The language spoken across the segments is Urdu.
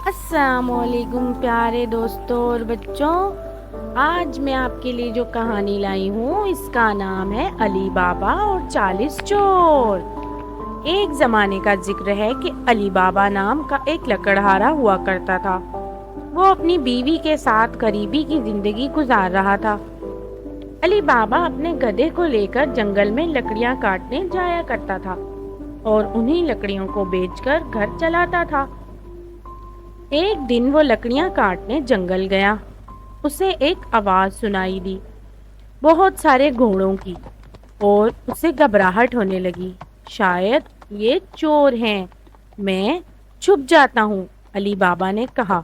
السلام علیکم پیارے دوستوں اور بچوں، آج میں آپ کے لیے جو کہانی لائی ہوں اس کا نام ہے علی بابا اور 40 چور۔ ایک زمانے کا ذکر ہے کہ علی بابا نام کا ایک لکڑہارا ہوا کرتا تھا۔ وہ اپنی بیوی کے ساتھ غریبی کی زندگی گزار رہا تھا۔ علی بابا اپنے گدھے کو لے کر جنگل میں لکڑیاں کاٹنے جایا کرتا تھا اور انہی لکڑیوں کو بیچ کر گھر چلاتا تھا۔ ایک دن وہ لکڑیاں کاٹنے جنگل گیا۔ اسے ایک آواز سنائی دی، بہت سارے گھوڑوں کی، اور اسے گھبراہٹ ہونے لگی۔ شاید یہ چور ہیں، میں چھپ جاتا ہوں، علی بابا نے کہا۔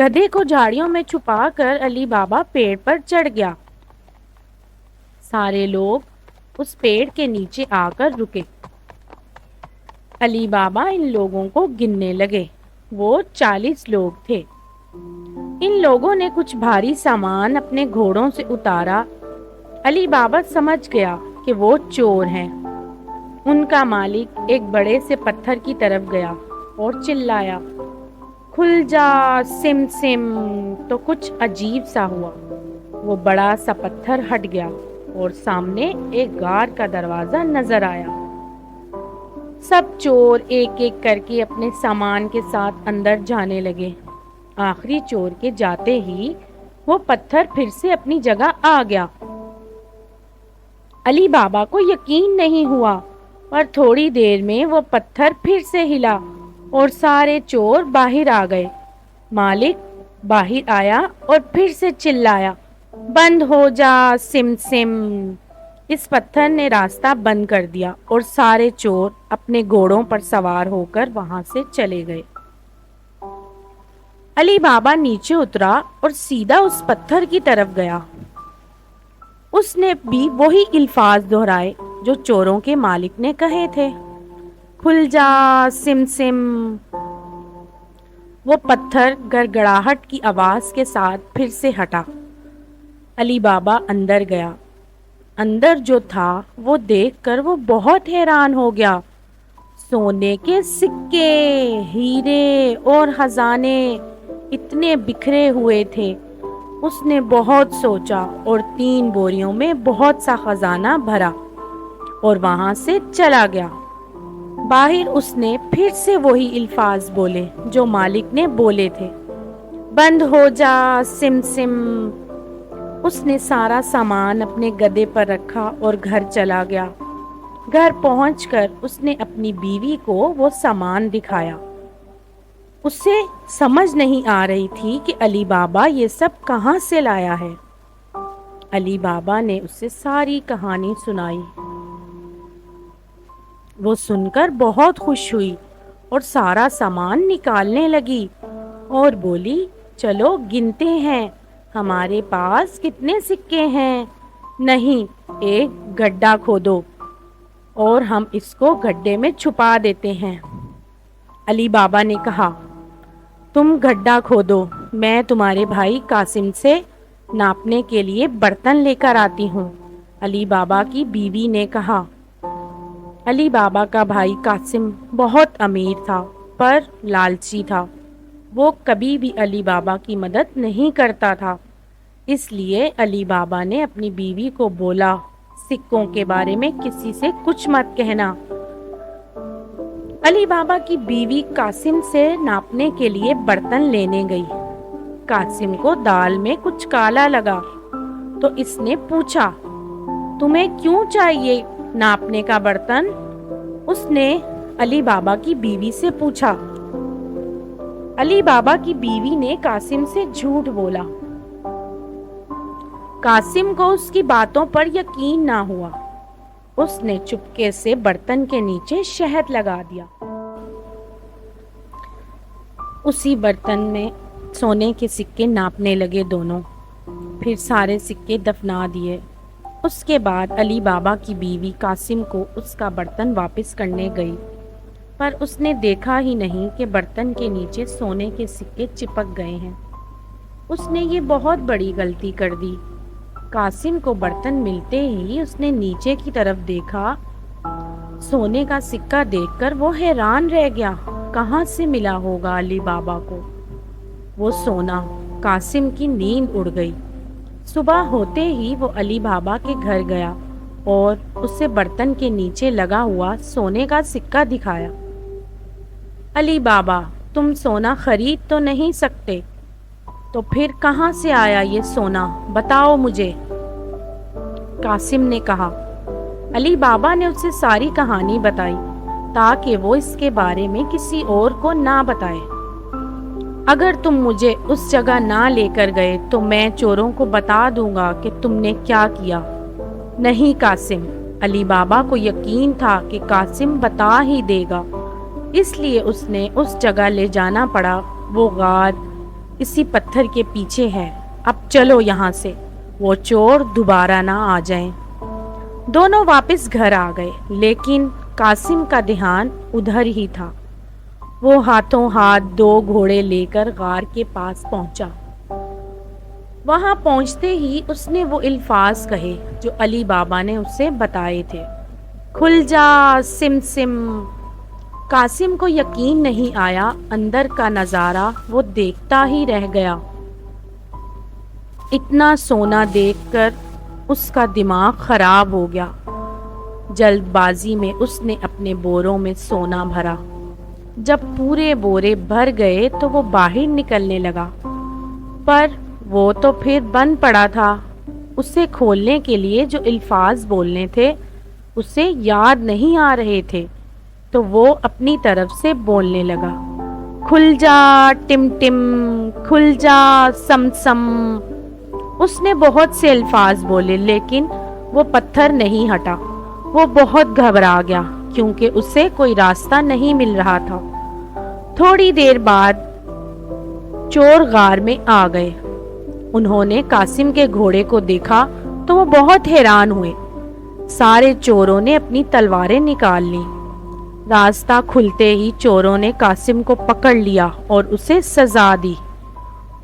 گدھے کو جھاڑیوں میں چھپا کر علی بابا پیڑ پر چڑھ گیا۔ سارے لوگ اس پیڑ کے نیچے آ کر رکے۔ علی بابا ان لوگوں کو گننے لگے۔ وہ 40 لوگ تھے۔ ان لوگوں نے کچھ بھاری سامان اپنے گھوڑوں سے اتارا۔ علی بابا سمجھ گیا کہ وہ چور ہیں۔ ان کا مالک ایک بڑے سے پتھر کی طرف گیا اور چلایا، کھل جا سم سم۔ تو کچھ عجیب سا ہوا۔ وہ بڑا سا پتھر ہٹ گیا اور سامنے ایک غار کا دروازہ نظر آیا۔ سب چور ایک ایک کر کے اپنے سامان کے ساتھ اندر جانے لگے۔ آخری چور کے جاتے ہی وہ پتھر پھر سے اپنی جگہ آ گیا۔ علی بابا کو یقین نہیں ہوا، پر تھوڑی دیر میں وہ پتھر پھر سے ہلا اور سارے چور باہر آ گئے۔ مالک باہر آیا اور پھر سے چلایا، بند ہو جا سم سم۔ اس پتھر نے راستہ بند کر دیا اور سارے چور اپنے گھوڑوں پر سوار ہو کر وہاں سے چلے گئے۔ علی بابا نیچے اترا اور سیدھا اس پتھر کی طرف گیا۔ اس نے بھی وہی الفاظ دہرائے جو چوروں کے مالک نے کہے تھے، کھل جا سم سم۔ وہ پتھر گڑگڑاہٹ کی آواز کے ساتھ پھر سے ہٹا۔ علی بابا اندر گیا۔ اندر جو تھا وہ دیکھ کر وہ بہت حیران ہو گیا۔ سونے کے سکے، ہیرے اور خزانے اتنے بکھرے ہوئے تھے۔ اس نے بہت سوچا اور 3 بوریوں میں بہت سا خزانہ بھرا اور وہاں سے چلا گیا۔ باہر اس نے پھر سے وہی الفاظ بولے جو مالک نے بولے تھے، بند ہو جا سم سم۔ اس نے سارا سامان اپنے گدھے پر رکھا اور گھر چلا گیا۔ گھر پہنچ کر اس نے اپنی بیوی کو وہ سامان دکھایا۔ اسے سمجھ نہیں آ رہی تھی کہ علی بابا یہ سب کہاں سے لایا ہے۔ علی بابا نے اسے ساری کہانی سنائی۔ وہ سن کر بہت خوش ہوئی اور سارا سامان نکالنے لگی اور بولی، چلو گنتے ہیں، ہمارے پاس کتنے سکے ہیں۔ نہیں، ایک گڈھا کھودو اور ہم اس کو گڈھے میں چھپا دیتے ہیں۔ علی بابا نے کہا، تم گڈھا کھودو، میں تمہارے بھائی قاسم سے ناپنے کے لیے برتن لے کر آتی ہوں۔ علی بابا کی بیوی نے کہا۔ علی بابا کا بھائی قاسم بہت امیر تھا پر لالچی تھا۔ وہ کبھی بھی علی بابا کی مدد نہیں کرتا تھا۔ اس لیے علی بابا نے اپنی بیوی کو بولا، سکوں کے بارے میں کسی سے کچھ مت کہنا۔ علی بابا کی بیوی قاسم سے ناپنے کے لیے برتن لینے گئی۔ قاسم کو دال میں کچھ کالا لگا تو اس نے پوچھا، تمہیں کیوں چاہیے ناپنے کا برتن؟ اس نے علی بابا کی بیوی سے پوچھا۔ علی بابا کی بیوی نے قاسم سے جھوٹ بولا۔ قاسم کو اس کی باتوں پر یقین نہ ہوا۔ اس نے چپکے سے برتن کے نیچے شہد لگا دیا۔ اسی برتن میں سونے کے سکے ناپنے لگے دونوں، پھر سارے سکے دفنا دیے۔ اس کے بعد علی بابا کی بیوی قاسم کو اس کا برتن واپس کرنے گئی، پر اس نے دیکھا ہی نہیں کہ برتن کے نیچے سونے کے سکے چپک گئے ہیں۔ اس نے یہ بہت بڑی غلطی کر دی۔ قاسم کو برتن ملتے ہی اس نے نیچے کی طرف دیکھا۔ سونے کا سکہ دیکھ کر وہ حیران رہ گیا۔ کہاں سے ملا ہوگا علی بابا کو وہ سونا؟ قاسم کی نیند اڑ گئی۔ صبح ہوتے ہی وہ علی بابا کے گھر گیا اور اسے برتن کے نیچے لگا ہوا سونے کا سکہ دکھایا۔ علی بابا، تم سونا خرید تو نہیں سکتے، تو پھر کہاں سے آیا یہ سونا؟ بتاؤ مجھے، قاسم نے کہا۔ علی بابا نے اسے ساری کہانی بتائی تاکہ وہ اس کے بارے میں کسی اور کو نہ بتائے۔ اگر تم مجھے اس جگہ نہ لے کر گئے تو میں چوروں کو بتا دوں گا کہ تم نے کیا کیا۔ نہیں قاسم، علی بابا کو یقین تھا کہ قاسم بتا ہی دے گا، اس لیے اس نے اس جگہ لے جانا پڑا۔ وہ غار اسی پتھر کے پیچھے ہے، اب چلو یہاں سے، وہ چور دوبارہ نہ آ جائیں۔ دونوں واپس گھر آ گئے، لیکن قاسم کا دھیان ادھر ہی تھا۔ وہ ہاتھوں ہاتھ 2 گھوڑے لے کر غار کے پاس پہنچا۔ وہاں پہنچتے ہی اس نے وہ الفاظ کہے جو علی بابا نے اسے بتائے تھے، کھل جا سم سم۔ قاسم کو یقین نہیں آیا، اندر کا نظارہ وہ دیکھتا ہی رہ گیا۔ اتنا سونا دیکھ کر اس کا دماغ خراب ہو گیا۔ جلد بازی میں اس نے اپنے بوروں میں سونا بھرا۔ جب پورے بورے بھر گئے تو وہ باہر نکلنے لگا، پر وہ تو پھر بند پڑا تھا۔ اسے کھولنے کے لیے جو الفاظ بولنے تھے اسے یاد نہیں آ رہے تھے، تو وہ اپنی طرف سے بولنے لگا، کھل جا ٹم ٹم، کھل جا سم سم۔ اس نے بہت سے الفاظ بولے لیکن وہ پتھر نہیں ہٹا۔ وہ بہت گھبرا گیا کیونکہ اسے کوئی راستہ نہیں مل رہا تھا۔ تھوڑی دیر بعد چور غار میں آ گئے۔ انہوں نے قاسم کے گھوڑے کو دیکھا تو وہ بہت حیران ہوئے۔ سارے چوروں نے اپنی تلواریں نکال لیں۔ راستہ کھلتے ہی چوروں نے قاسم کو پکڑ لیا اور اسے سزا دی۔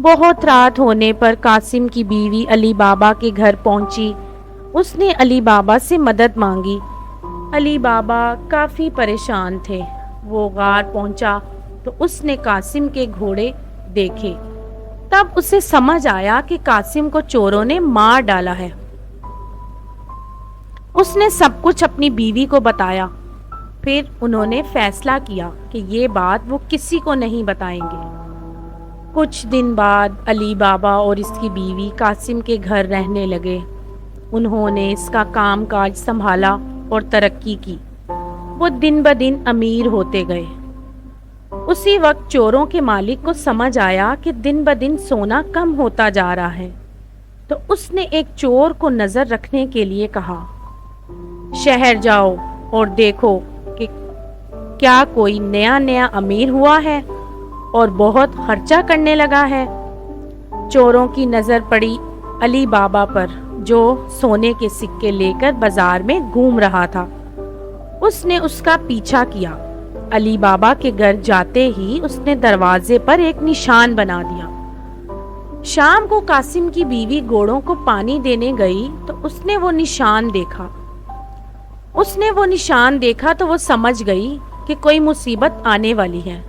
بہت رات ہونے پر قاسم کی بیوی علی بابا کے گھر پہنچی۔ اس نے علی بابا سے مدد مانگی۔ علی بابا کافی پریشان تھے۔ وہ غار پہنچا تو اس نے قاسم کے گھوڑے دیکھے۔ تب اسے سمجھ آیا کہ قاسم کو چوروں نے مار ڈالا ہے۔ اس نے سب کچھ اپنی بیوی کو بتایا۔ پھر انہوں نے فیصلہ کیا کہ یہ بات وہ کسی کو نہیں بتائیں گے۔ کچھ دن بعد علی بابا اور اس کی بیوی قاسم کے گھر رہنے لگے۔ انہوں نے اس کا کام کاج سنبھالا اور ترقی کی۔ وہ دن بدن امیر ہوتے گئے۔ اسی وقت چوروں کے مالک کو سمجھ آیا کہ دن بدن سونا کم ہوتا جا رہا ہے، تو اس نے ایک چور کو نظر رکھنے کے لیے کہا، شہر جاؤ اور دیکھو کہ کیا کوئی نیا امیر ہوا ہے اور بہت خرچہ کرنے لگا ہے۔ چوروں کی نظر پڑی علی بابا پر جو سونے کے سکے لے کر بازار میں گھوم رہا تھا۔ اس نے اس کا پیچھا کیا۔ علی بابا کے گھر جاتے ہی اس نے دروازے پر ایک نشان بنا دیا۔ شام کو قاسم کی بیوی گھوڑوں کو پانی دینے گئی تو اس نے وہ نشان دیکھا تو وہ سمجھ گئی کہ کوئی مصیبت آنے والی ہے۔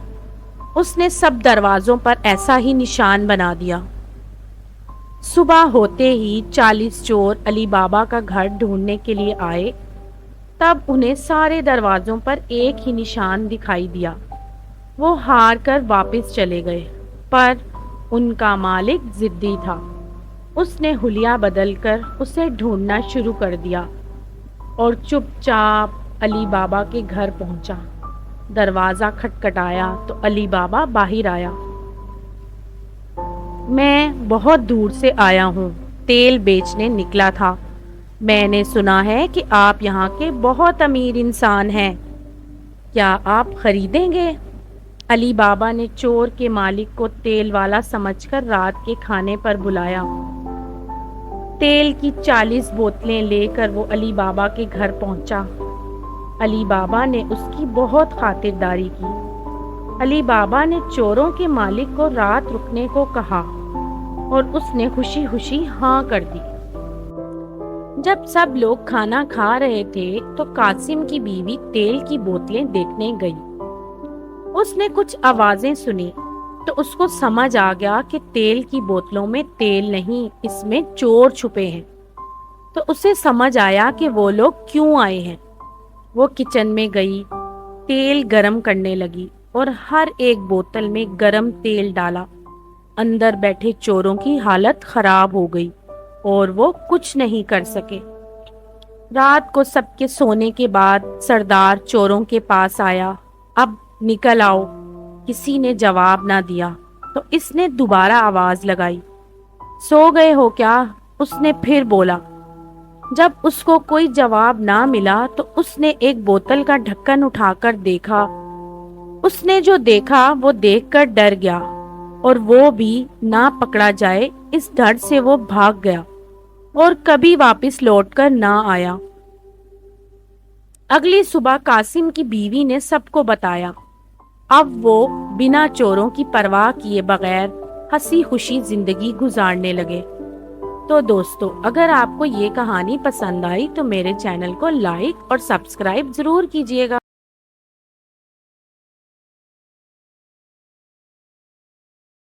اس نے سب دروازوں پر ایسا ہی نشان بنا دیا۔ صبح ہوتے ہی 40 چور علی بابا کا گھر ڈھونڈنے کے لیے آئے۔ تب انہیں سارے دروازوں پر ایک ہی نشان دکھائی دیا۔ وہ ہار کر واپس چلے گئے، پر ان کا مالک ضدی تھا۔ اس نے حلیہ بدل کر اسے ڈھونڈنا شروع کر دیا اور چپ چاپ علی بابا کے گھر پہنچا۔ دروازہ کھٹکھٹایا تو علی بابا باہر آیا۔ میں بہت دور سے آیا ہوں، تیل بیچنے نکلا تھا۔ میں نے سنا ہے کہ آپ یہاں کے بہت امیر انسان ہیں، کیا آپ خریدیں گے؟ علی بابا نے چور کے مالک کو تیل والا سمجھ کر رات کے کھانے پر بلایا۔ تیل کی 40 بوتلیں لے کر وہ علی بابا کے گھر پہنچا۔ علی بابا نے اس کی بہت خاطرداری کی۔ علی بابا نے چوروں کے مالک کو رات رکنے کو کہا اور اس نے خوشی خوشی ہاں کر دی۔ جب سب لوگ کھانا کھا رہے تھے تو قاسم کی بیوی تیل کی بوتلیں دیکھنے گئی۔ اس نے کچھ آوازیں سنی تو اس کو سمجھ آ گیا کہ تیل کی بوتلوں میں تیل نہیں، اس میں چور چھپے ہیں۔ تو اسے سمجھ آیا کہ وہ لوگ کیوں آئے ہیں۔ وہ کچن میں گئی، تیل گرم کرنے لگی اور ہر ایک بوتل میں گرم تیل ڈالا۔ اندر بیٹھے چوروں کی حالت خراب ہو گئی اور وہ کچھ نہیں کر سکے۔ رات کو سب کے سونے کے بعد سردار چوروں کے پاس آیا۔ اب نکل آؤ۔ کسی نے جواب نہ دیا تو اس نے دوبارہ آواز لگائی۔ سو گئے ہو کیا؟ اس نے پھر بولا۔ جب اس کو کوئی جواب نہ ملا تو اس نے ایک بوتل کا ڈھکن اٹھا کر دیکھا۔ اس نے جو دیکھا وہ دیکھ کر ڈر گیا اور وہ بھی نہ پکڑا جائے اس ڈر سے وہ بھاگ گیا اور کبھی واپس لوٹ کر نہ آیا۔ اگلی صبح قاسم کی بیوی نے سب کو بتایا۔ اب وہ بنا چوروں کی پرواہ کیے بغیر ہنسی خوشی زندگی گزارنے لگے۔ تو دوستو، اگر آپ کو یہ کہانی پسند آئی تو میرے چینل کو لائک اور سبسکرائب ضرور کیجیے گا۔